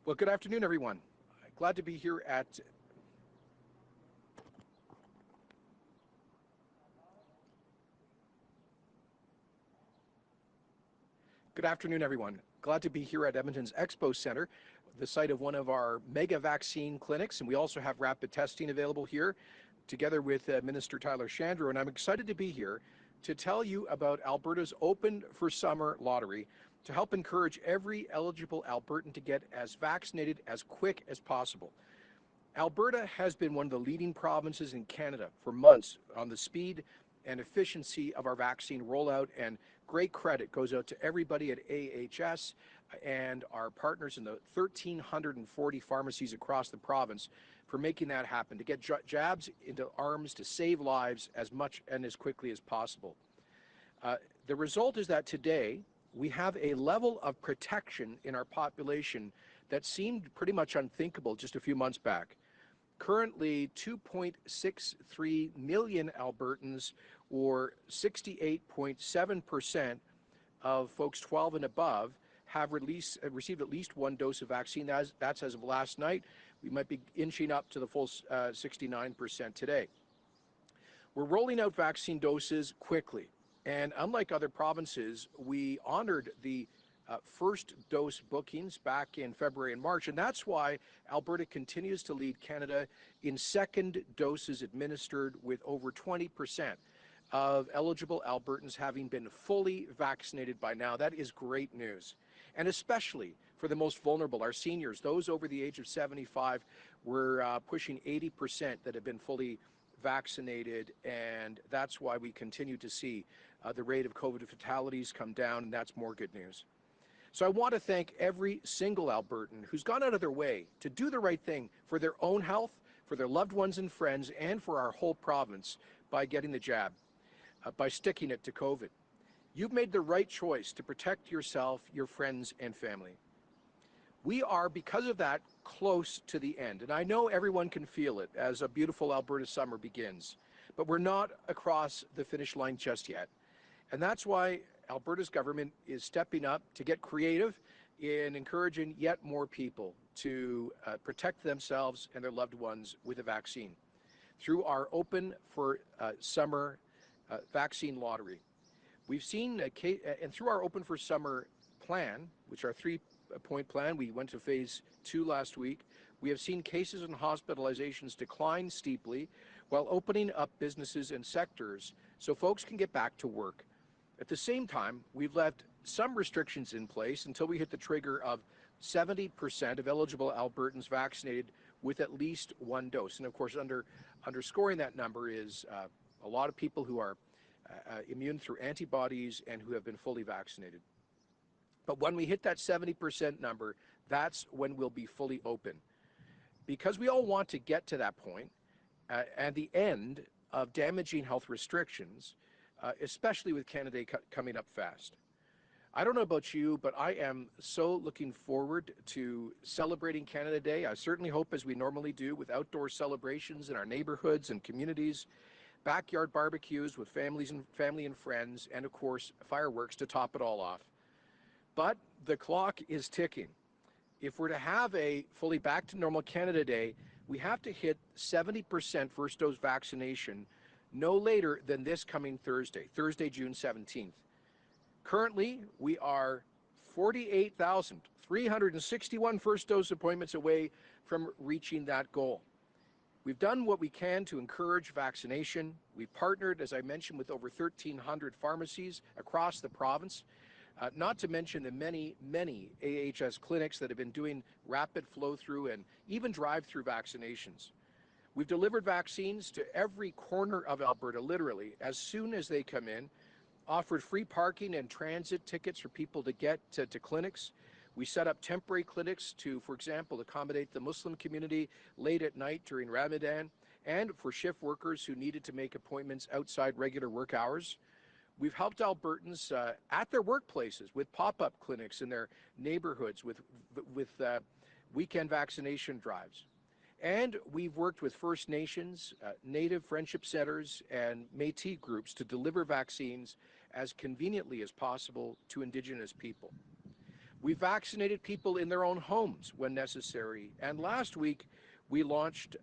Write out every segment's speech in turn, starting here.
Well, good afternoon, everyone. Glad to be here at Good afternoon, everyone. Glad to be here at Edmonton's Expo Center, the site of one of our mega vaccine clinics, and we also have rapid testing available here, together with Minister Tyler Shandro. And I'm excited to be here to tell you about Alberta's Open for Summer lottery to help encourage every eligible Albertan to get as vaccinated as quick as possible. Alberta has been one of the leading provinces in Canada for months on the speed and efficiency of our vaccine rollout, and great credit goes out to everybody at AHS and our partners in the 1,340 pharmacies across the province for making that happen, to get jabs into arms to save lives as much and as quickly as possible. The result is that today we have a level of protection in our population that seemed pretty much unthinkable just a few months back. Currently, 2.63 million Albertans, or 68.7% of folks 12 and above, have received at least one dose of vaccine. That's as of last night. We might be inching up to the full 69% today. We're rolling out vaccine doses quickly, and unlike other provinces, we honored the first dose bookings back in February and March, and that's why Alberta continues to lead Canada in second doses administered, with over 20% of eligible Albertans having been fully vaccinated by now. That is great news, and especially for the most vulnerable, our seniors, those over the age of 75. We're pushing 80% that have been fully vaccinated, and that's why we continue to see the rate of COVID fatalities come down, and that's more good news. So I want to thank every single Albertan who's gone out of their way to do the right thing for their own health, for their loved ones and friends, and for our whole province by getting the jab, by sticking it to COVID. You've made the right choice to protect yourself, your friends, and family. We are, because of that, close to the end, and I know everyone can feel it as a beautiful Alberta summer begins, but we're not across the finish line just yet. And that's why Alberta's government is stepping up to get creative in encouraging yet more people to protect themselves and their loved ones with a vaccine through our Open for Summer vaccine lottery. We've seen, and through our Open for Summer plan, which our 3-point plan, we went to phase 2 last week, we have seen cases and hospitalizations decline steeply while opening up businesses and sectors so folks can get back to work. At the same time, we've left some restrictions in place until we hit the trigger of 70% of eligible Albertans vaccinated with at least one dose. And of course, underscoring that number is a lot of people who are immune through antibodies and who have been fully vaccinated. But when we hit that 70% number, that's when we'll be fully open. Because we all want to get to that point and the end of damaging health restrictions, especially with Canada Day coming up fast. I don't know about you, but I am so looking forward to celebrating Canada Day. I certainly hope, as we normally do, with outdoor celebrations in our neighborhoods and communities, backyard barbecues with family and friends, and of course, fireworks to top it all off. But the clock is ticking. If we're to have a fully back to normal Canada Day, we have to hit 70% first dose vaccination no later than this coming Thursday, June 17th. Currently, we are 48,361 first dose appointments away from reaching that goal. We've done what we can to encourage vaccination. We've partnered, as I mentioned, with over 1,300 pharmacies across the province, not to mention the many, many AHS clinics that have been doing rapid flow-through and even drive-through vaccinations. We've delivered vaccines to every corner of Alberta, literally, as soon as they come in, offered free parking and transit tickets for people to get to clinics. We set up temporary clinics to, for example, accommodate the Muslim community late at night during Ramadan, and for shift workers who needed to make appointments outside regular work hours. We've helped Albertans at their workplaces with pop-up clinics in their neighborhoods with weekend vaccination drives. And we've worked with First Nations, Native Friendship Centers, and Métis groups to deliver vaccines as conveniently as possible to Indigenous people. We vaccinated people in their own homes when necessary. And last week, we launched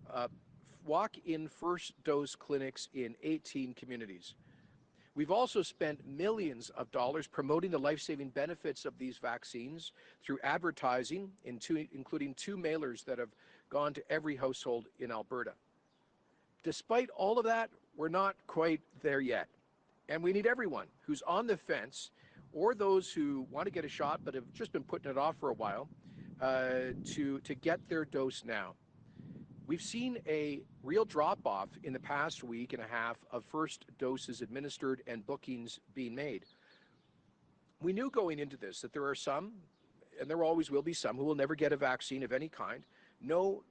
walk-in first dose clinics in 18 communities. We've also spent millions of dollars promoting the life-saving benefits of these vaccines through advertising, including 2 mailers that have gone to every household in Alberta. Despite all of that, we're not quite there yet. And we need everyone who's on the fence or those who want to get a shot but have just been putting it off for a while to get their dose now. We've seen a real drop-off in the past week and a half of first doses administered and bookings being made. We knew going into this that there are some, and there always will be some, who will never get a vaccine of any kind. No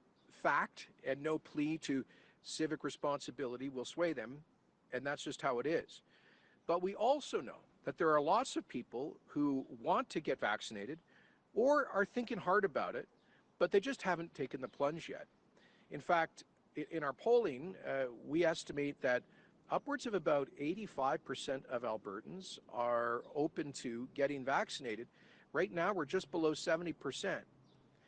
fact and no plea to civic responsibility will sway them, and that's just how it is. But we also know that there are lots of people who want to get vaccinated or are thinking hard about it, but they just haven't taken the plunge yet. In fact, in our polling, we estimate that upwards of about 85% of Albertans are open to getting vaccinated. Right now, we're just below 70%.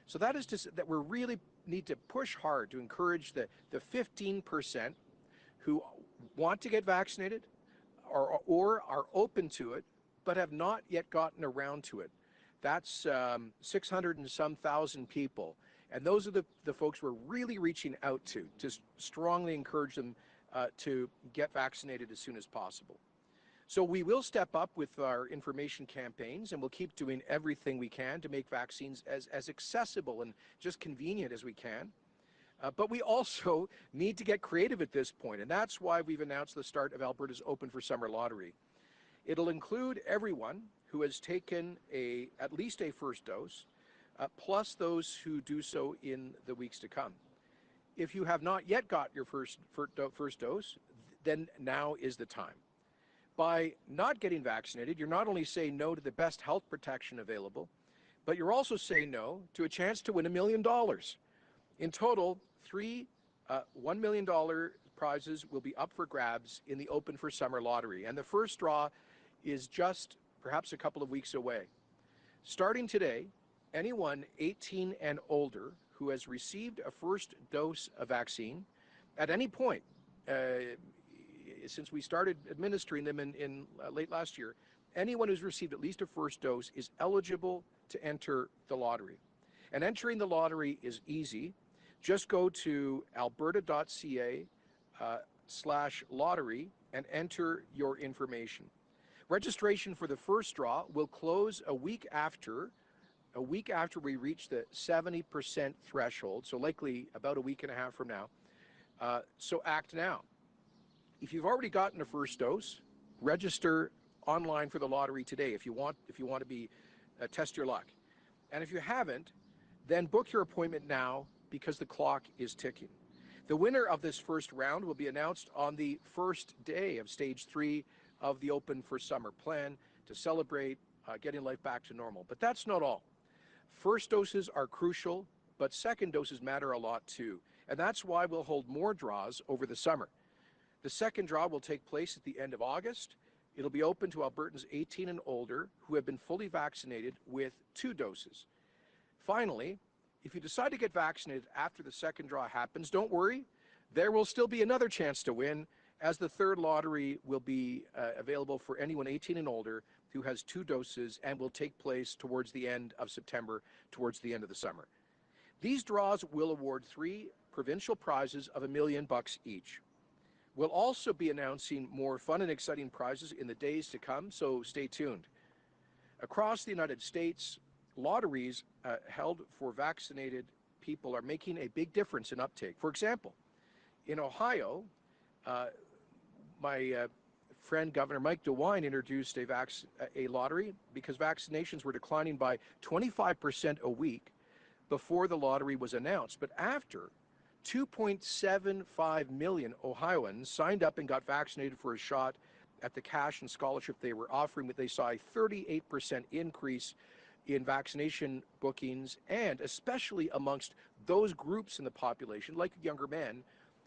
So that is to say that we really need to push hard to encourage the 15% who want to get vaccinated or are open to it, but have not yet gotten around to it. That's 600 and some thousand people. And those are the folks we're really reaching out to strongly encourage them to get vaccinated as soon as possible. So we will step up with our information campaigns, and we'll keep doing everything we can to make vaccines as accessible and just convenient as we can. But we also need to get creative at this point, and that's why we've announced the start of Alberta's Open for Summer lottery. It'll include everyone who has taken at least a first dose, plus those who do so in the weeks to come. If you have not yet got your first dose, then now is the time. By not getting vaccinated, you're not only saying no to the best health protection available, but you're also saying no to a chance to win $1 million. In total, 3 $1 million prizes will be up for grabs in the Open for Summer lottery, and the first draw is just perhaps a couple of weeks away. Starting today, anyone 18 and older who has received a first dose of vaccine at any point, since we started administering them in late last year, anyone who's received at least a first dose is eligible to enter the lottery. And entering the lottery is easy. Just go to alberta.ca/lottery and enter your information. Registration for the first draw will close a week after we reach the 70% threshold, so likely about a week and a half from now. So act now. If you've already gotten a first dose, register online for the lottery today if you want to be test your luck. And if you haven't, then book your appointment now because the clock is ticking. The winner of this first round will be announced on the first day of Stage 3 of the Open for Summer plan to celebrate getting life back to normal. But that's not all. First doses are crucial, but second doses matter a lot too. And that's why we'll hold more draws over the summer. The second draw will take place at the end of August. It'll be open to Albertans 18 and older who have been fully vaccinated with 2 doses. Finally, if you decide to get vaccinated after the second draw happens, don't worry. There will still be another chance to win, as the third lottery will be available for anyone 18 and older who has 2 doses and will take place towards the end of September, towards the end of the summer. These draws will award 3 provincial prizes of $1 million each. We'll also be announcing more fun and exciting prizes in the days to come, so stay tuned. Across the United States, lotteries held for vaccinated people are making a big difference in uptake. For example, in Ohio, my friend Governor Mike DeWine introduced a lottery because vaccinations were declining by 25% a week before the lottery was announced. But after, 2.75 million Ohioans signed up and got vaccinated for a shot at the cash and scholarship they were offering, but they saw a 38% increase in vaccination bookings, and especially amongst those groups in the population, like younger men,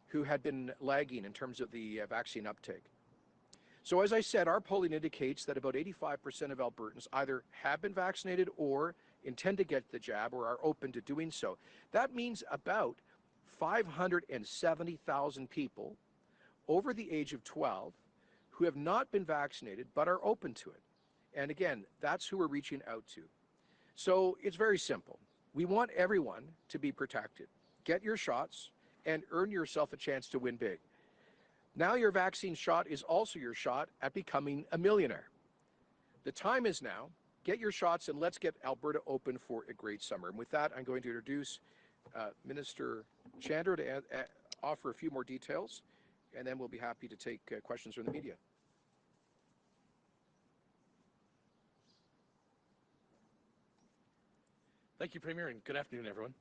who had been lagging in terms of the vaccine uptake. So as I said, our polling indicates that about 85% of Albertans either have been vaccinated or intend to get the jab or are open to doing so. That means about 570,000 people over the age of 12 who have not been vaccinated but are open to it. And again, that's who we're reaching out to. So it's very simple. We want everyone to be protected. Get your shots and earn yourself a chance to win big. Now your vaccine shot is also your shot at becoming a millionaire. The time is now. Get your shots and let's get Alberta open for a great summer. And with that, I'm going to introduce Minister Chandra to offer a few more details, and then we'll be happy to take questions from the media. Thank you, Premier, and good afternoon, everyone.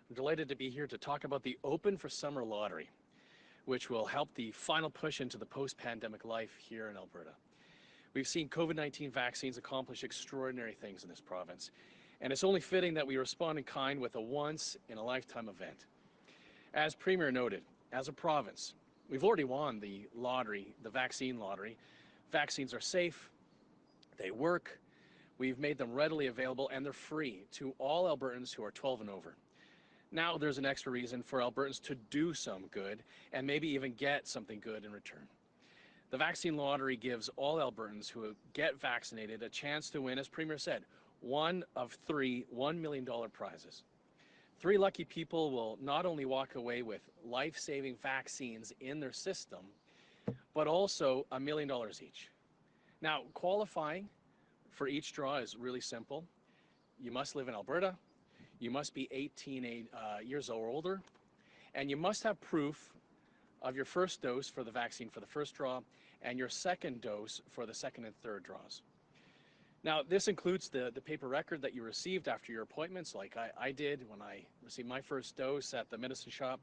I'm delighted to be here to talk about the Open for Summer Lottery, which will help the final push into the post-pandemic life here in Alberta. We've seen COVID-19 vaccines accomplish extraordinary things in this province, and it's only fitting that we respond in kind with a once-in-a-lifetime event. As Premier noted, as a province, we've already won the lottery, the vaccine lottery. Vaccines are safe, they work, we've made them readily available, and they're free to all Albertans who are 12 and over. Now there's an extra reason for Albertans to do some good and maybe even get something good in return. The vaccine lottery gives all Albertans who get vaccinated a chance to win, as Premier said, one of three $1 million prizes. 3 lucky people will not only walk away with life-saving vaccines in their system, but also $1 million each. Now, qualifying for each draw is really simple. You must live in Alberta, you must be 18 years or older, and you must have proof of your first dose for the vaccine for the first draw and your second dose for the second and third draws. Now, this includes the paper record that you received after your appointments, like I did when I received my first dose at the medicine shop,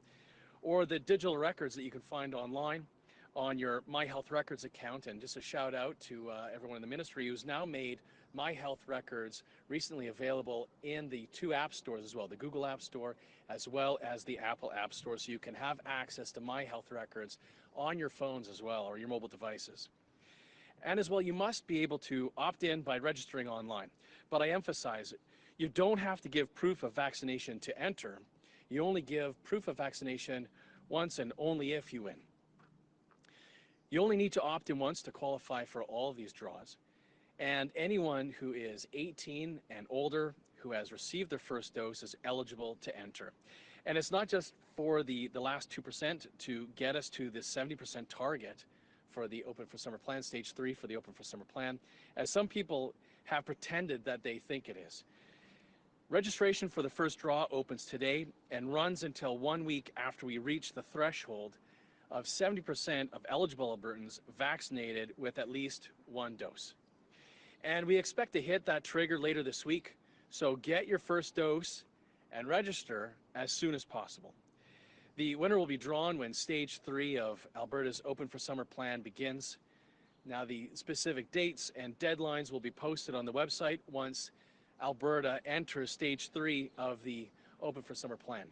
or the digital records that you can find online on your My Health Records account. And just a shout out to everyone in the ministry who's now made My Health Records recently available in the 2 app stores as well, the Google App Store as well as the Apple App Store, so you can have access to My Health Records on your phones as well, or your mobile devices. And as well, you must be able to opt in by registering online. But I emphasize it, you don't have to give proof of vaccination to enter. You only give proof of vaccination once and only if you win. You only need to opt in once to qualify for all of these draws. And anyone who is 18 and older who has received their first dose is eligible to enter. And it's not just for the last 2% to get us to this 70% target for the Open for Summer Plan, Stage 3 for the Open for Summer Plan, as some people have pretended that they think it is. Registration for the first draw opens today and runs until 1 week after we reach the threshold of 70% of eligible Albertans vaccinated with at least 1 dose. And we expect to hit that trigger later this week, so get your first dose and register as soon as possible. The winner will be drawn when Stage 3 of Alberta's Open for Summer Plan begins. Now, the specific dates and deadlines will be posted on the website once Alberta enters Stage 3 of the Open for Summer Plan.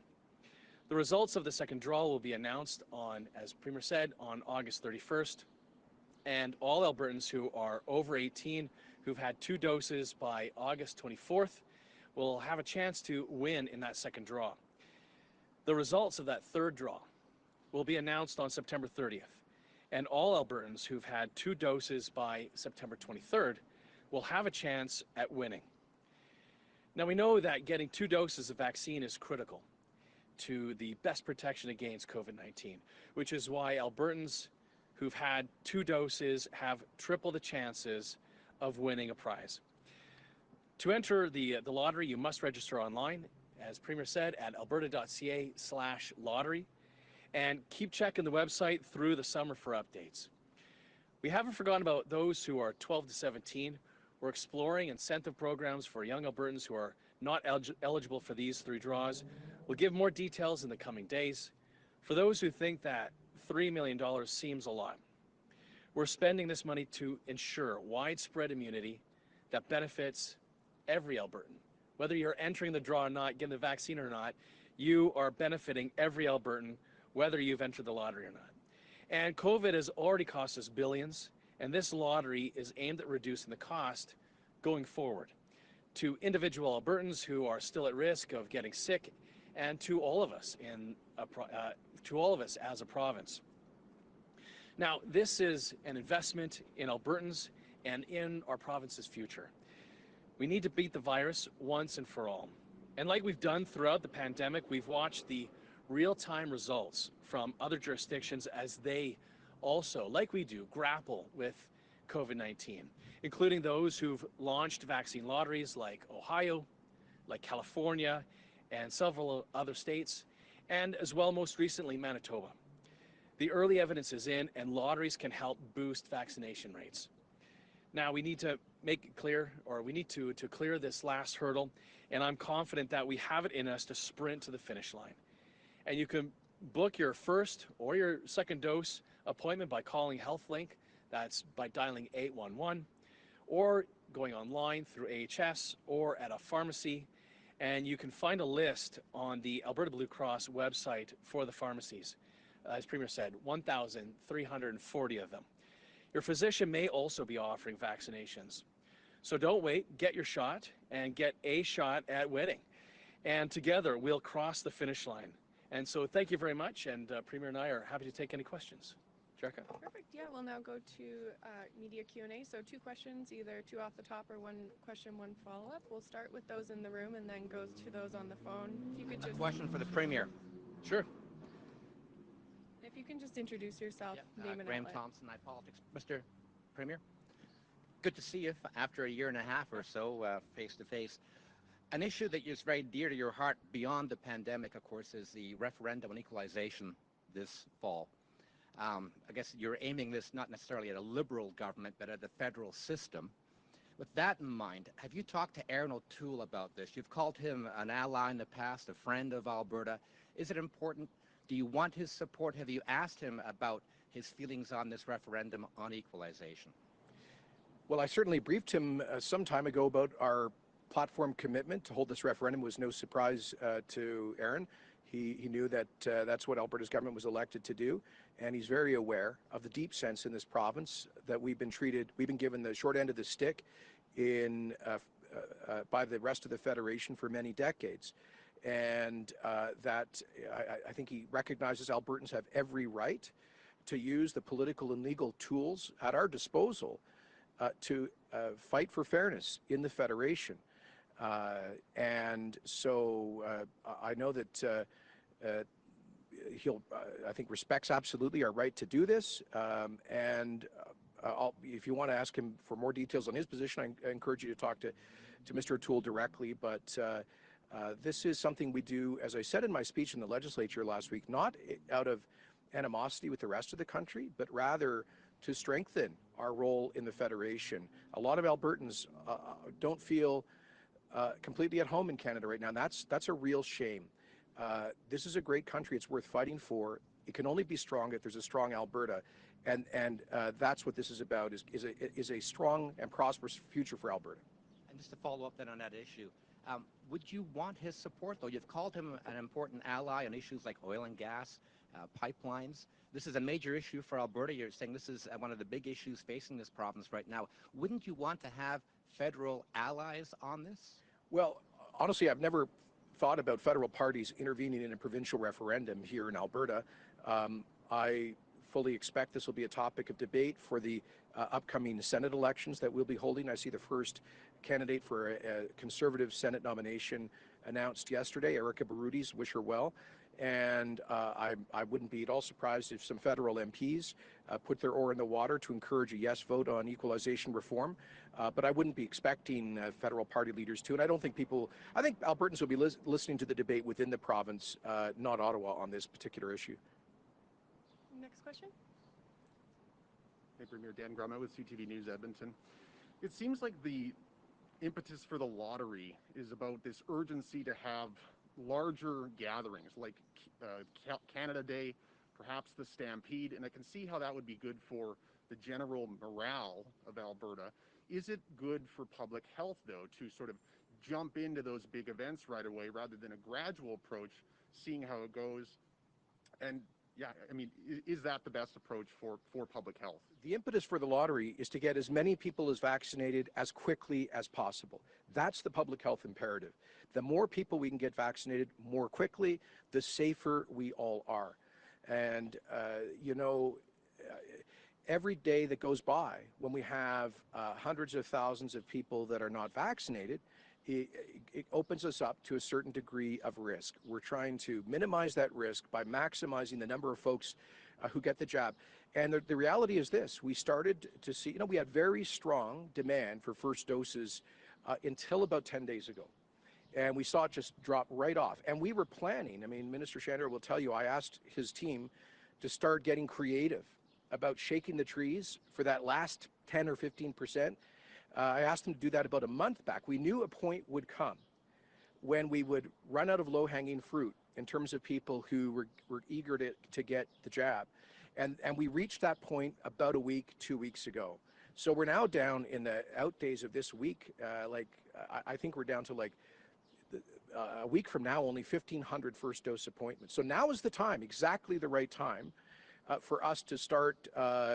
The results of the second draw will be announced on, as Premier said, on August 31st. And all Albertans who are over 18 who've had 2 doses by August 24th will have a chance to win in that second draw. The results of that third draw will be announced on September 30th, and all Albertans who've had 2 doses by September 23rd will have a chance at winning. Now, we know that getting 2 doses of vaccine is critical to the best protection against COVID-19, which is why Albertans who've had 2 doses have triple the chances of winning a prize. To enter the lottery, you must register online, as Premier said, at alberta.ca/lottery, and keep checking the website through the summer for updates. We haven't forgotten about those who are 12 to 17. We're exploring incentive programs for young Albertans who are not eligible for these 3 draws. We'll give more details in the coming days. For those who think that $3 million seems a lot, we're spending this money to ensure widespread immunity that benefits every Albertan. Whether you're entering the draw or not, getting the vaccine or not, you are benefiting every Albertan, whether you've entered the lottery or not. And COVID has already cost us billions, and this lottery is aimed at reducing the cost going forward. to individual Albertans who are still at risk of getting sick, and to all of us as a province. Now, this is an investment in Albertans and in our province's future. We need to beat the virus once and for all. And like we've done throughout the pandemic, we've watched the real-time results from other jurisdictions as they also, like we do, grapple with COVID-19, including those who've launched vaccine lotteries like Ohio, like California, and several other states, and as well most recently Manitoba. The early evidence is in, and lotteries can help boost vaccination rates. Now we need to make it clear, or we need to clear this last hurdle, and I'm confident that we have it in us to sprint to the finish line. And you can book your first or your second dose appointment by calling HealthLink. That's by dialing 811, or going online through AHS or at a pharmacy. And you can find a list on the Alberta Blue Cross website for the pharmacies. As Premier said, 1,340 of them. Your physician may also be offering vaccinations. So don't wait, get your shot, and get a shot at winning. And together we'll cross the finish line. And so thank you very much, and Premier and I are happy to take any questions. Jerica? Perfect. Yeah, we'll now go to media Q&A. So 2 questions, either 2 off the top or 1 question, 1 follow-up. We'll start with those in the room and then go to those on the phone. If you could just... A question for the Premier. Sure. If you can just introduce yourself, name and Graham outlet. Thompson, iPolitics. Mr. Premier, good to see you after a year and a half or so face-to-face. An issue that is very dear to your heart beyond the pandemic, of course, is the referendum on equalization this fall. I guess you're aiming this not necessarily at a Liberal government, but at the federal system. With that in mind, have you talked to Aaron O'Toole about this? You've called him an ally in the past, a friend of Alberta. Is it important? Do you want his support? Have you asked him about his feelings on this referendum on equalization? Well, I certainly briefed him some time ago about our platform commitment to hold this referendum. It was no surprise to Aaron. He knew that that's what Alberta's government was elected to do, and he's very aware of the deep sense in this province that we've been given the short end of the stick by the rest of the Federation for many decades. And that I think he recognizes Albertans have every right to use the political and legal tools at our disposal to fight for fairness in the Federation. And so I know that he'll, I think, respects absolutely our right to do this. And if you want to ask him for more details on his position, I encourage you to talk to Mr. O'Toole directly. But this is something we do, as I said in my speech in the legislature last week, not out of animosity with the rest of the country, but rather to strengthen our role in the Federation. A lot of Albertans don't feel completely at home in Canada right now, and that's a real shame. This is a great country. It's worth fighting for. It can only be strong if there's a strong Alberta, and that's what this is about, is a strong and prosperous future for Alberta. And just to follow up then on that issue, would you want his support, though? You've called him an important ally on issues like oil and gas, pipelines. This is a major issue for Alberta. You're saying this is one of the big issues facing this province right now. Wouldn't you want to have federal allies on this? Well, honestly, I've never thought about federal parties intervening in a provincial referendum here in Alberta. I fully expect this will be a topic of debate for the upcoming Senate elections that we'll be holding. I see the first candidate for a Conservative Senate nomination announced yesterday, Erica Baroudis, wish her well. And I wouldn't be at all surprised if some federal MPs put their oar in the water to encourage a yes vote on equalization reform. But I wouldn't be expecting federal party leaders to. And I think Albertans will be listening to the debate within the province, not Ottawa, on this particular issue. Next question. Hey, Premier, Dan Grummet with CTV News Edmonton. It seems like the impetus for the lottery is about this urgency to have larger gatherings like Canada Day, perhaps the Stampede, and I can see how that would be good for the general morale of Alberta. Is it good for public health, though, to sort of jump into those big events right away rather than a gradual approach, seeing how it goes? And Yeah, I mean, is that the best approach for public health? The impetus for the lottery is to get as many people as vaccinated as quickly as possible. That's the public health imperative. The more people we can get vaccinated more quickly, the safer we all are. And, every day that goes by when we have hundreds of thousands of people that are not vaccinated, it opens us up to a certain degree of risk. We're trying to minimize that risk by maximizing the number of folks who get the jab. And the reality is this: we started to see, we had very strong demand for first doses until about 10 days ago. And we saw it just drop right off. And we were planning, Minister Chandra will tell you, I asked his team to start getting creative about shaking the trees for that last 10 or 15%. I asked them to do that about a month back. We knew a point would come when we would run out of low-hanging fruit in terms of people who were eager to get the jab. And we reached that point about a week, 2 weeks ago. So we're now down in the out days of this week. I think we're down to a week from now, only 1,500 first dose appointments. So now is the time, exactly the right time, for us to start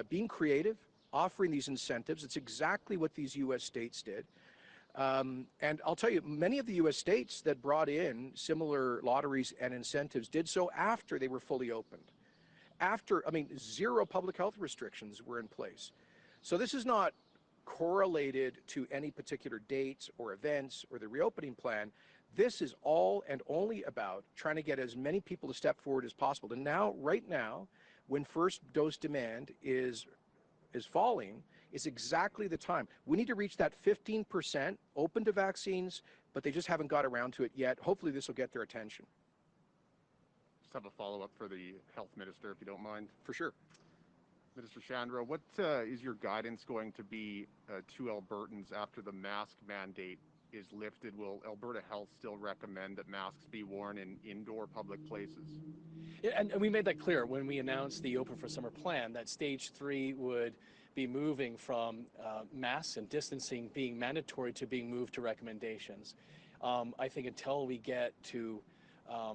being creative, offering these incentives. It's exactly what these U.S. states did. And I'll tell you, many of the U.S. states that brought in similar lotteries and incentives did so after they were fully opened. Zero public health restrictions were in place. So this is not correlated to any particular dates or events or the reopening plan. This is all and only about trying to get as many people to step forward as possible. And now, right now, when first dose demand is falling, is exactly the time. We need to reach that 15% open to vaccines, but they just haven't got around to it yet. Hopefully this will get their attention. Just have a follow-up for the health minister, if you don't mind. For sure. Minister Chandra, what is your guidance going to be to Albertans after the mask mandate is lifted? Will Alberta Health still recommend that masks be worn in indoor public places? Yeah, and we made that clear when we announced the Open for Summer plan, that stage 3 would be moving from masks and distancing being mandatory to being moved to recommendations. I think until we get to, I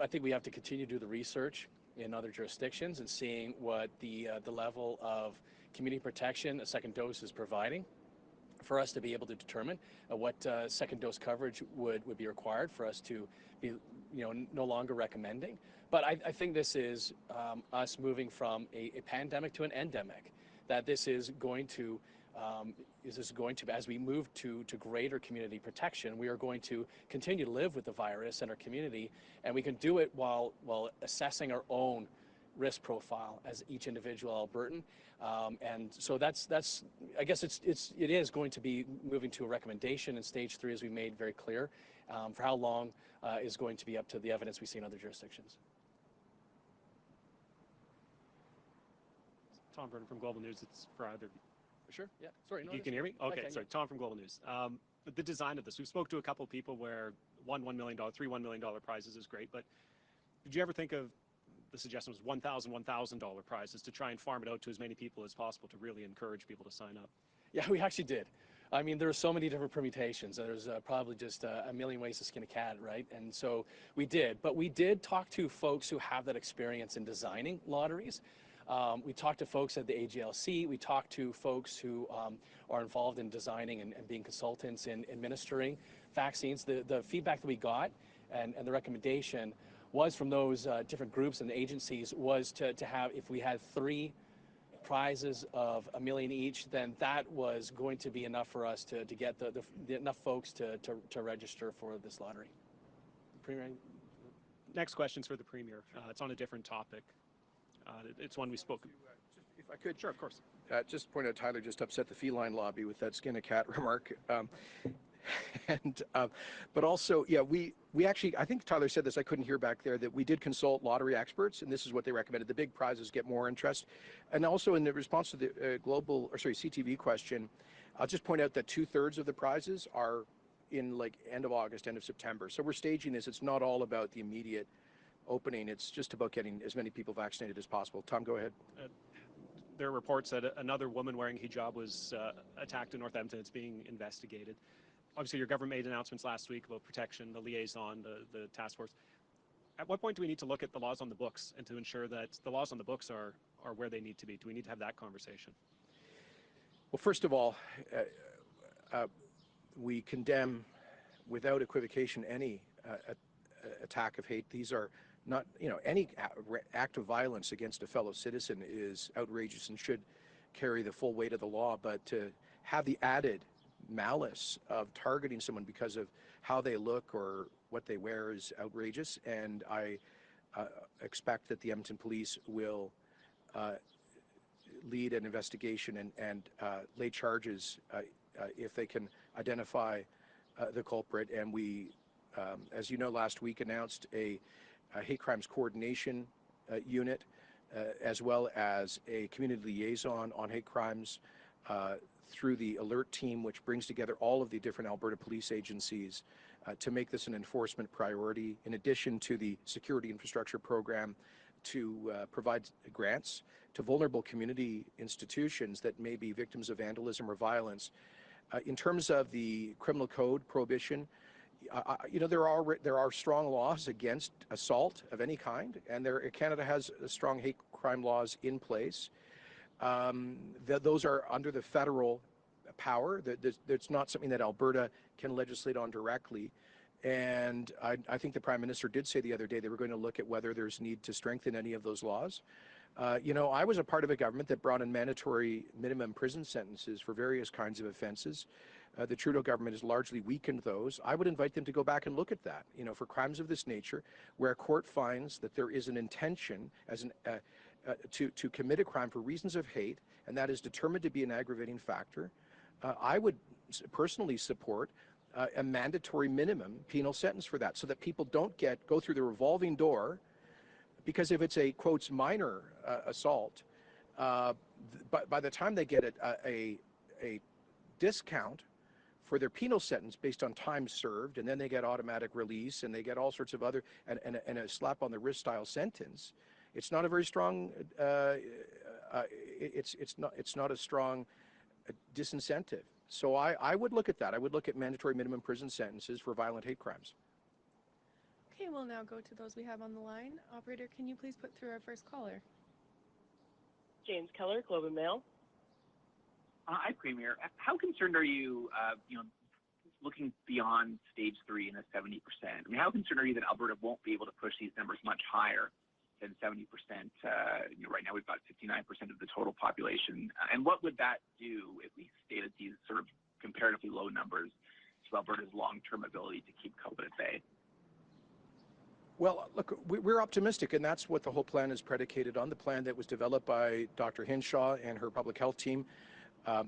think we have to continue to do the research in other jurisdictions and seeing what the level of community protection a second dose is providing, for us to be able to determine what second dose coverage would be required for us to be no longer recommending. But I think this is us moving from a pandemic to an endemic, that this is going to as we move to greater community protection, we are going to continue to live with the virus in our community, and we can do it while assessing our own risk profile as each individual Albertan. And so that's I guess it is going to be moving to a recommendation in stage 3, as we made very clear. For how long is going to be up to the evidence we see in other jurisdictions. Tom Brennan from Global News. It's for either. Sure. Yeah. Sorry. No, you can hear me? Okay. Okay, sorry. yeah. Tom from Global News. The design of this. We spoke to a couple of people where $1 million, three $1 million prizes is great, but did you ever think of the suggestion was $1,000 prizes to try and farm it out to as many people as possible to really encourage people to sign up? Yeah, we actually did. There are so many different permutations. There's probably just a million ways to skin a cat, right? And so we did. But we did talk to folks who have that experience in designing lotteries. We talked to folks at the AGLC. We talked to folks who are involved in designing and being consultants in administering vaccines. The feedback that we got and the recommendation was from those different groups and agencies was to have, if we had 3 prizes of $1 million each, then that was going to be enough for us to get enough folks to register for this lottery. Premier? Next question's for the Premier. It's on a different topic. It's one we spoke. If I could. Sure, of course. Just point out, Tyler just upset the feline lobby with that skin a cat remark. But also, yeah, we actually, I think Tyler said this, I couldn't hear back there, that we did consult lottery experts, and this is what they recommended. The big prizes get more interest. And also in the response to the CTV question, I'll just point out that 2/3 of the prizes are in end of August, end of September. So we're staging this. It's not all about the immediate opening. It's just about getting as many people vaccinated as possible. Tom, go ahead. There are reports that another woman wearing hijab was attacked in Northampton. It's being investigated. Obviously, your government made announcements last week about protection, the liaison, the task force. At what point do we need to look at the laws on the books and to ensure that the laws on the books are where they need to be? Do we need to have that conversation? Well, first of all, we condemn without equivocation any attack of hate. These are not, any act of violence against a fellow citizen is outrageous and should carry the full weight of the law, but to have the added malice of targeting someone because of how they look or what they wear is outrageous, and I expect that the Edmonton Police will lead an investigation and lay charges if they can identify the culprit. And we, as you know, last week announced a hate crimes coordination unit, as well as a community liaison on hate crimes through the alert team, which brings together all of the different Alberta police agencies to make this an enforcement priority, in addition to the security infrastructure program to provide grants to vulnerable community institutions that may be victims of vandalism or violence. In terms of the criminal code prohibition, there are strong laws against assault of any kind, and Canada has strong hate crime laws in place. Those are under the federal power. That's not something that Alberta can legislate on directly. And I think the Prime Minister did say the other day they were going to look at whether there's need to strengthen any of those laws. I was a part of a government that brought in mandatory minimum prison sentences for various kinds of offenses. The Trudeau government has largely weakened those. I would invite them to go back and look at that, for crimes of this nature, where a court finds that there is an intention to commit a crime for reasons of hate, and that is determined to be an aggravating factor. I would personally support a mandatory minimum penal sentence for that, so that people don't go through the revolving door, because if it's a, quotes, minor assault, by the time they get a discount for their penal sentence based on time served, and then they get automatic release, and they get all sorts of other, and a slap on the wrist style sentence, it's not a very strong, it's not a strong disincentive. So I would look at that. I would look at mandatory minimum prison sentences for violent hate crimes. Okay, we'll now go to those we have on the line. Operator, can you please put through our first caller? James Keller, Globe and Mail. Hi, Premier. How concerned are you, looking beyond stage 3 and a 70%? I mean, how concerned are you that Alberta won't be able to push these numbers much higher than 70%? Right now we've got 59% of the total population. And what would that do if we stayed at these sort of comparatively low numbers to Alberta's long-term ability to keep COVID at bay? Well, look, we're optimistic, and that's what the whole plan is predicated on, the plan that was developed by Dr. Hinshaw and her public health team,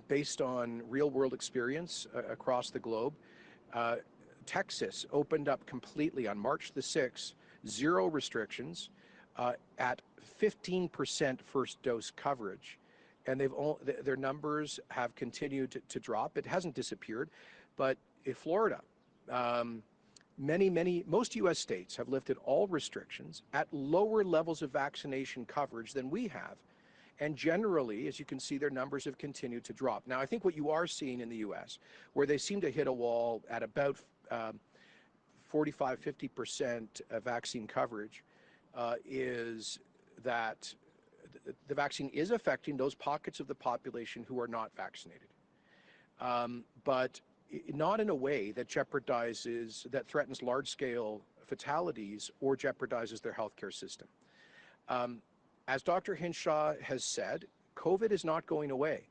based on real-world experience across the globe. Texas opened up completely on March the 6th, 0 restrictions, at 15% first dose coverage, and their numbers have continued to drop. It hasn't disappeared, but in Florida, most U.S. states have lifted all restrictions at lower levels of vaccination coverage than we have. And generally, as you can see, their numbers have continued to drop. Now, I think what you are seeing in the U.S., where they seem to hit a wall at about 45–50% vaccine coverage, is that the vaccine is affecting those pockets of the population who are not vaccinated. But not in a way that threatens large-scale fatalities or jeopardizes their healthcare system. As Dr. Hinshaw has said, COVID is not going away.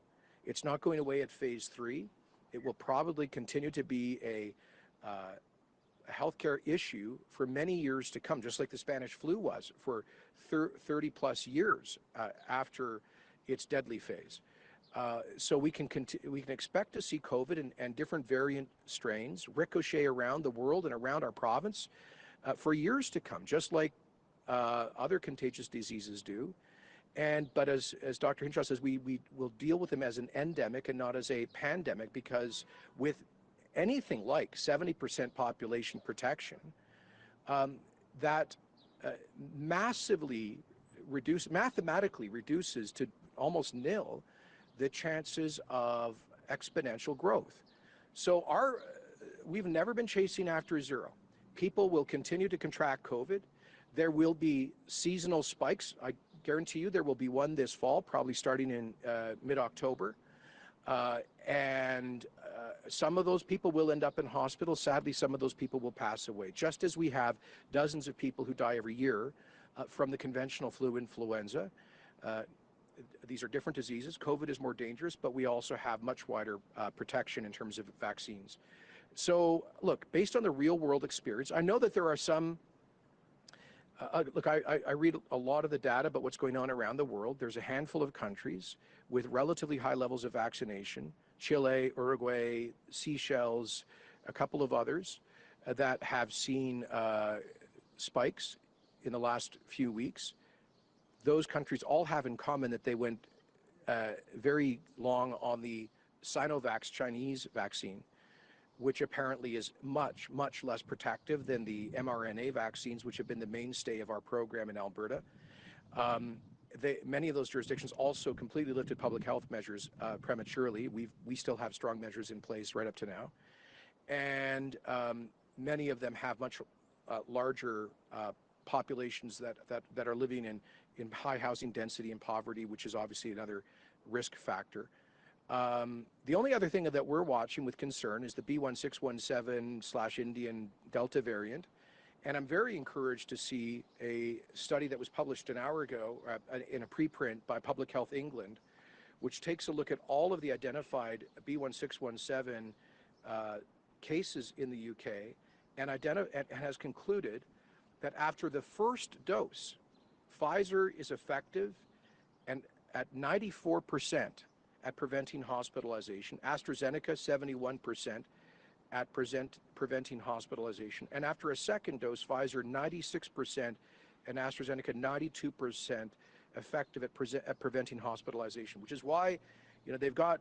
It's not going away at phase 3. It will probably continue to be a healthcare issue for many years to come, just like the Spanish flu was for 30 plus years after its deadly phase. So we can expect to see COVID and different variant strains ricochet around the world and around our province for years to come, just like other contagious diseases do. But as Dr. Hinshaw says, we will deal with them as an endemic and not as a pandemic, because with anything like 70% population protection, that mathematically reduces to almost nil the chances of exponential growth. So we've never been chasing after 0. People will continue to contract COVID. There will be seasonal spikes. I guarantee you there will be one this fall, probably starting in mid-October. And some of those people will end up in hospital. Sadly, some of those people will pass away, just as we have dozens of people who die every year from the conventional flu influenza. These are different diseases. COVID is more dangerous, but we also have much wider protection in terms of vaccines. So, look, based on the real-world experience, I know that there are some look, I read a lot of the data about what's going on around the world. There's a handful of countries with relatively high levels of vaccination, Chile, Uruguay, Seychelles, a couple of others that have seen spikes in the last few weeks. Those countries all have in common that they went very long on the Sinovac Chinese vaccine, which apparently is much, much less protective than the mRNA vaccines, which have been the mainstay of our program in Alberta. Many of those jurisdictions also completely lifted public health measures prematurely. We still have strong measures in place right up to now. And many of them have much larger populations that are living in high housing density and poverty, which is obviously another risk factor. The only other thing that we're watching with concern is the B1617/Indian Delta variant. And I'm very encouraged to see a study that was published an hour ago in a preprint by Public Health England, which takes a look at all of the identified B1617 cases in the UK and has concluded that after the first dose, Pfizer is effective and at 94% at preventing hospitalization, AstraZeneca 71% at preventing hospitalization, and after a second dose, Pfizer 96% and AstraZeneca 92% effective at preventing hospitalization, which is why, you know, they've got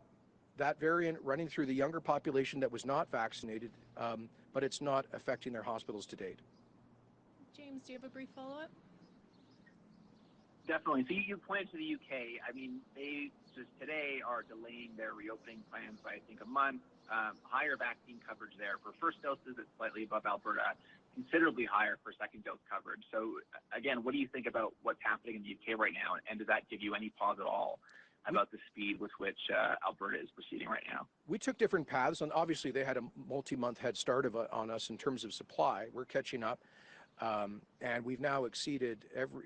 that variant running through the younger population that was not vaccinated, but it's not affecting their hospitals to date. James, do you have a brief follow-up? Definitely. So you pointed to the UK. I mean, they just today are delaying their reopening plans by, I think, a month. Higher vaccine coverage there. For first doses, it's slightly above Alberta, considerably higher for second dose coverage. So, again, what do you think about what's happening in the UK right now? And does that give you any pause at all about the speed with which Alberta is proceeding right now? We took different paths, and obviously they had a multi-month head start on us in terms of supply. We're catching up. And we've now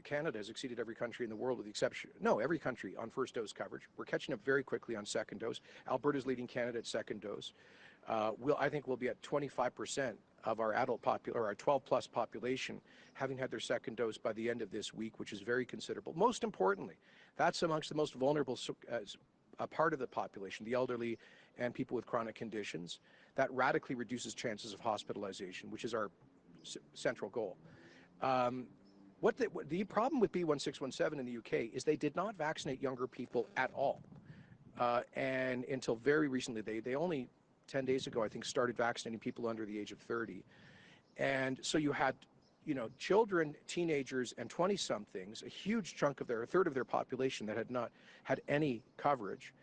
Canada has exceeded every country in the world with the exception, every country on first dose coverage. We're catching up very quickly on second dose. Alberta's leading Canada at second dose. I think we'll be at 25% of our adult our 12 plus population having had their second dose by the end of this week, which is very considerable. Most importantly, that's amongst the most vulnerable part of the population, the elderly and people with chronic conditions. That radically reduces chances of hospitalization, which is our central goal. The problem with B1617 in the UK is they did not vaccinate younger people at all. And until very recently, they only 10 days ago, I think, started vaccinating people under the age of 30. And so you had, children, teenagers, and 20-somethings, a third of their population that had not had any coverage.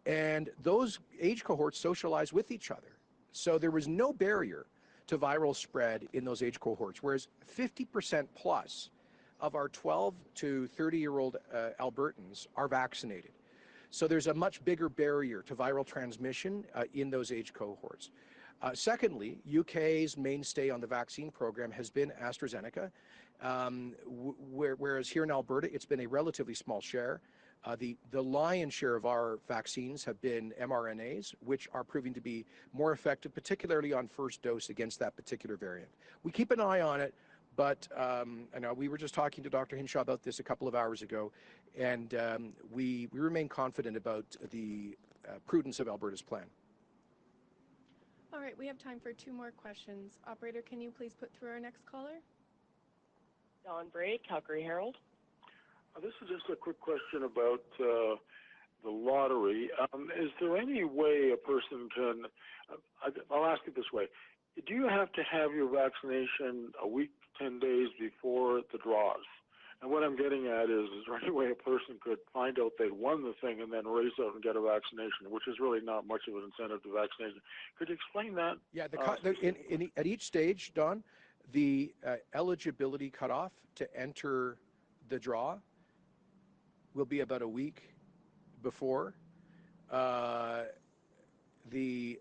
And those age cohorts socialize with each other. So there was no barrier to viral spread in those age cohorts, whereas 50% plus of our 12 to 30-year-old Albertans are vaccinated. So there's a much bigger barrier to viral transmission in those age cohorts. Secondly, UK's mainstay on the vaccine program has been AstraZeneca, whereas here in Alberta, it's been a relatively small share. The lion's share of our vaccines have been mRNAs, which are proving to be more effective, particularly on first dose against that particular variant. We keep an eye on it, but I know we were just talking to Dr. Hinshaw about this a couple of hours ago, and we remain confident about the prudence of Alberta's plan. All right, we have time for 2 more questions. Operator, can you please put through our next caller? Don Bray, Calgary Herald. This is just a quick question about the lottery. Is there any way a person can, I'll ask it this way, do you have to have your vaccination a week, 10 days before the draws? And what I'm getting at is there any way a person could find out they won the thing and then race out and get a vaccination, which is really not much of an incentive to vaccination? Could you explain that? Yeah, at each stage, Don, The eligibility cutoff to enter the draw will be about a week before the